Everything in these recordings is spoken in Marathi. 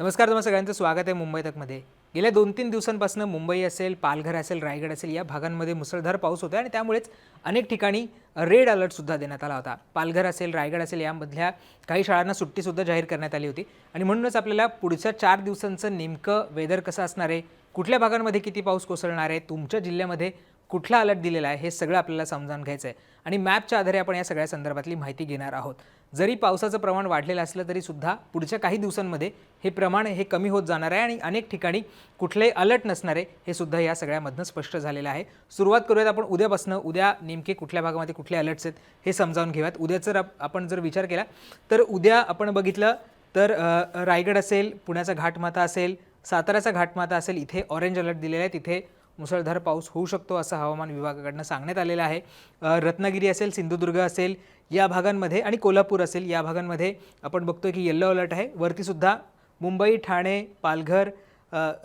नमस्कार, तुम्हा सगळ्यांचं स्वागत आहे मुंबई तकमध्ये। गेल्या 2-3 दिवसांपासून मुंबई असेल, पालघर असेल, रायगड असेल या भागांमध्ये मुसळधार पाऊस होता आणि त्यामुळेच अनेक ठिकाणी रेड अलर्ट सुद्धा देण्यात आला होता। पालघर असेल, रायगड असेल यामधल्या काही शाळांना सुट्टी सुद्धा जाहीर करण्यात आली होती आणि म्हणूनच आपल्याला पुढच्या 4 दिवसांचं नेमकं वेदर कसं असणार आहे, कुठल्या भागांमध्ये किती पाऊस कोसळणार आहे, तुमच्या जिल्ह्यामध्ये कुठला अलर्ट दिलेला आहे हे सगळं आपल्याला समजावून घ्यायचं आहे आणि मॅपच्या आधारे आपण या सगळ्या संदर्भातली माहिती घेणार आहोत। जरी पावसाचं प्रमाण वाढलेलं असलं तरी सुद्धा पुढच्या काही दिवसांमध्ये हे प्रमाण कमी होत जाणार आहे आणि अनेक ठिकाणी कुठले अलर्ट नसणार आहे हे सुद्धा या सगळ्यामधनं स्पष्ट झालेलं आहे। सुरुवात करूयात आपण उद्यापासून। उद्या नेमके कुठल्या भागामध्ये कुठले अलर्ट्स आहेत हे समजावून घेऊयात। उद्याचा आपण जर विचार केला तर उद्या आपण बघितलं तर रायगड असेल, पुण्याचा घाटमाथा असेल, साताऱ्याचा घाटमाथा असेल, इथे ऑरेंज अलर्ट दिलेला आहे, तिथे मुसळधार पाऊस होऊ शकतो असं हवामान विभागाकडून सांगण्यात आलेलं आहे। रत्नागिरी असेल, सिंधुदुर्ग असेल या भागांमध्ये आणि कोल्हापूर असेल या भागांमध्ये आपण बघतोय की येलो अलर्ट आहे। वरती सुद्धा मुंबई, ठाणे, पालघर,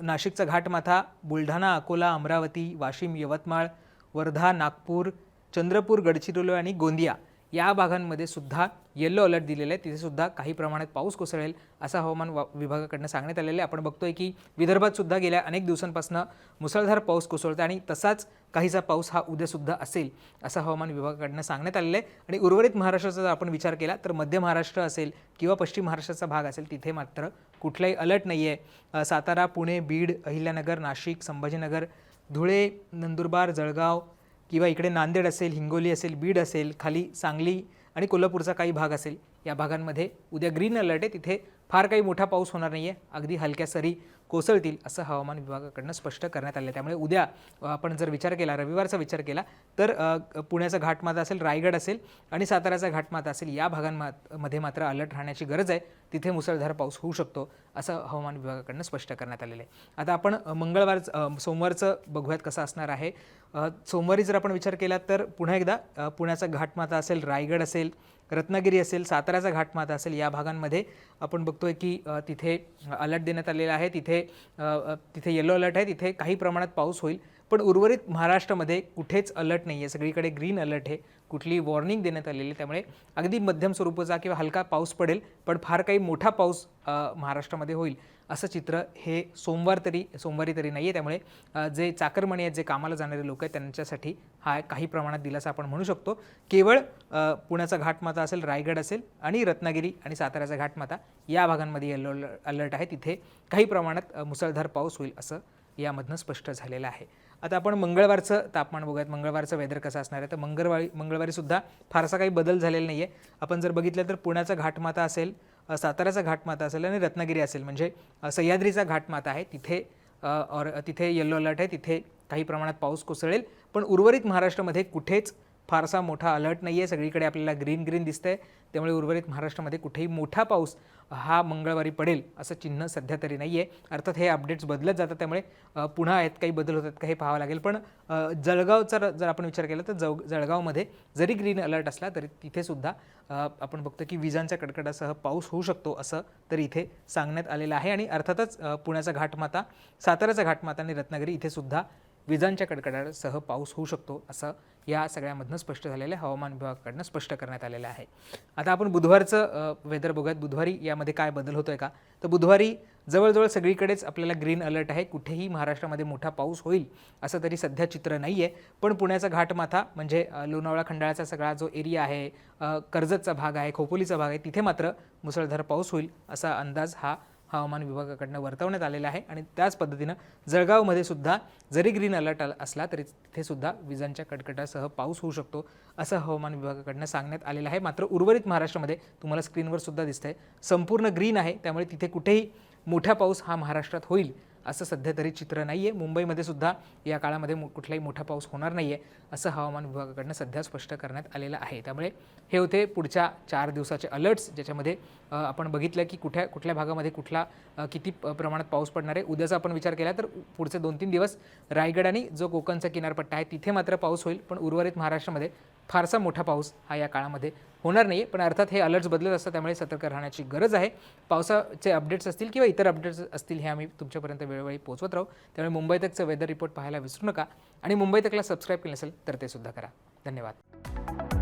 नाशिकचा घाटमाथा, बुलढाणा, अकोला, अमरावती, वाशिम, यवतमाळ, वर्धा, नागपूर, चंद्रपूर, गडचिरोली आणि गोंदिया या भागांमध्ये सुद्धा येलो अलर्ट दिलेला आहे, तिथे सुद्धा काही प्रमाणात पाऊस कोसळेल असं हवामान विभागाकडून सांगण्यात आलेलं आहे। आपण बघतोय की विदर्भात सुद्धा गेल्या अनेक दिवसांपासून मुसळधार पाऊस कोसळतो आणि तसाच काहीसा पाऊस हा उद्या सुद्धा असेल असं हवामान विभागाकडून सांगण्यात आलेलं आहे। आणि उर्वरित महाराष्ट्राचा जर आपण विचार केला तर मध्य महाराष्ट्र असेल किंवा पश्चिम महाराष्ट्राचा भाग असेल तिथे मात्र कुठलाही अलर्ट नाही आहे। सातारा, पुणे, बीड, अहिल्यानगर, नाशिक, संभाजीनगर, धुळे, नंदुरबार, जळगाव किंवा इकडे नांदेड असेल, हिंगोली असेल, बीड असेल, खाली सांगली आणि कोल्हापूरचा काही भाग असेल या भागांमध्ये उद्या ग्रीन अलर्ट आहे, तिथे फार काही मोठा पाऊस होणार नाही आहे, अगदी हलक्या सरी कोसळतील असं हवामान विभागाकडून स्पष्ट करण्यात आले आहे। त्यामुळे उद्या आपण जर विचार केला, रविवारचा विचार केला तर पुण्याचा घाटमाथा असेल, रायगड असेल आणि साताऱ्याचा घाटमाथा असेल या भागांमध्ये मात्र अलर्ट राहण्याची गरज आहे, तिथे मुसळधार पाऊस होऊ शकतो असं हवामान विभागाकडून स्पष्ट करण्यात आलेलं आहे। आता आपण सोमवारचं बघूयात कसं असणार आहे। सोमवारी जर आपण विचार केला तर पुन्हा एकदा पुण्याचा घाटमाथा असेल, रायगड असेल, रत्नागिरी असेल, साताऱ्याचा घाटमाथा असेल या भागांमध्ये आपण बघतोय की तिथे अलर्ट देण्यात आलेला आहे, तिथे येलो अलर्ट आहे, तिथे काही प्रमाणात पाऊस होईल। पण उर्वरित महाराष्ट्रामध्ये कुठेच अलर्ट नाही आहे, सगळीकडे ग्रीन अलर्ट आहे, कुठली वॉर्निंग देण्यात आलेली, त्यामुळे अगदी मध्यम स्वरूपाचा किंवा हलका पाऊस पडेल पण फार काही मोठा पाऊस महाराष्ट्रामध्ये होईल असं चित्र हे सोमवारी तरी नाही आहे। त्यामुळे जे चाकरमानी आहेत, जे कामाला जाणारे लोक आहेत त्यांच्यासाठी हा काही प्रमाणात दिलासा आपण म्हणू शकतो। केवळ पुण्याचा घाटमाथा असेल, रायगड असेल आणि रत्नागिरी आणि साताऱ्याचा घाटमाथा या भागांमध्ये येलो अलर्ट आहे, तिथे काही प्रमाणात मुसळधार पाऊस होईल असं यामधनं स्पष्ट झालेलं आहे। आता आपण मंगळवारचं तापमान बघूयात, मंगळवारचं वेदर कसं असणार आहे। तर मंगळवारी सुद्धा फारसा काही बदल झालेला नाही आहे। आपण जर बघितलं तर पुण्याचा घाटमाथा असेल, साताऱ्याचा घाटमाथा असेल आणि रत्नागिरी असेल म्हणजे सह्याद्रीचा घाटमाथा आहे, तिथे येलो अलर्ट आहे, तिथे काही प्रमाणात पाऊस कोसळेल। पण उर्वरित महाराष्ट्रामध्ये कुठेच फारसा मोठा अलर्ट नाही आहे, सगळीकडे आपल्याला ग्रीन दिसतंय, त्यामुळे उर्वरित महाराष्ट्रामध्ये कुठेही मोठा पाऊस हा मंगळवारी पडेल असं चिन्ह सध्या तरी नाही आहे। अर्थात हे अपडेट्स बदलत जातात, त्यामुळे पुन्हा आहेत काही बदल होतात का हे पाहावं लागेल। पण जळगावचा जर आपण विचार केला तर जळगावमध्ये जरी ग्रीन अलर्ट असला तरी तिथे सुद्धा आपण बघतो की विजांच्या कडकडासह पाऊस होऊ शकतो असं तर इथे सांगण्यात आलेलं आहे। आणि अर्थातच पुण्याचा घाटमाथा, साताऱ्याचा घाटमाथा आणि रत्नागिरी इथे सुद्धा विजांच्या कडकडासह पाऊस होऊ शकतो असं या सगळ्यामधनं स्पष्ट झालेलं आहे, हवामान विभागाकडून स्पष्ट करण्यात आलेलं आहे। आता आपण बुधवारचं वेदर बघूयात, बुधवारी यामध्ये काय बदल होतोय का। तर बुधवारी जवळजवळ सगळीकडेच आपल्याला ग्रीन अलर्ट आहे, कुठेही महाराष्ट्रामध्ये मोठा पाऊस होईल असं तरी सध्या चित्र नाही आहे। पण पुण्याचा घाटमाथा म्हणजे लोणावळा खंडाळाचा सगळा जो एरिया आहे, कर्जतचा भाग आहे, खोपोलीचा भाग आहे, तिथे मात्र मुसळधार पाऊस होईल असा अंदाज हा हवामान विभागाकडून वर्तवण्यात आलेला आहे। आणि त्याच पद्धतीनं जळगावमध्ये सुद्धा जरी ग्रीन अलर्ट असला तरी तिथे सुद्धा विजांच्या कडकडासह पाऊस होऊ शकतो असं हवामान विभागाकडून सांगण्यात आलेलं आहे। मात्र उर्वरित महाराष्ट्रामध्ये तुम्हाला स्क्रीनवर सुद्धा दिसतंय संपूर्ण ग्रीन आहे, त्यामुळे तिथे कुठेही मोठा पाऊस हा महाराष्ट्रात होईल असं सध्या तरी चित्र नाही आहे। मुंबईमध्ये सुद्धा या काळामध्ये कुठलाही मोठा पाऊस होणार नाही आहे असं हवामान विभागाकडून सध्या स्पष्ट करण्यात आलेलं आहे। त्यामुळे हे होते पुढच्या 4 दिवसाचे अलर्ट्स, ज्याच्यामध्ये आपण बघितलं की कुठल्या भागामध्ये किती प्रमाणात पाऊस पडणार आहे। उद्याचा आपण विचार केला तर पुढचे 2-3 दिवस रायगड आणि जो कोकणचा किनारपट्टा आहे तिथे मात्र पाऊस होईल, पण उर्वरित महाराष्ट्रामध्ये फारसा मोठा पाऊस हा या काळामध्ये होणार नाही आहे। पण अर्थात हे अलर्ट्स बदलत असतात, त्यामुळे सतर्क राहण्याची गरज आहे। पावसाचे अपडेट्स असतील किंवा इतर अपडेट्स असतील हे आम्ही तुमच्यापर्यंत वेळोवेळी पोहोचवत राहू, त्यामुळे मुंबई तकचं वेदर रिपोर्ट पाहायला विसरू नका आणि मुंबई तकला सबस्क्राईब केलं नसेल तर ते सुद्धा करा। धन्यवाद।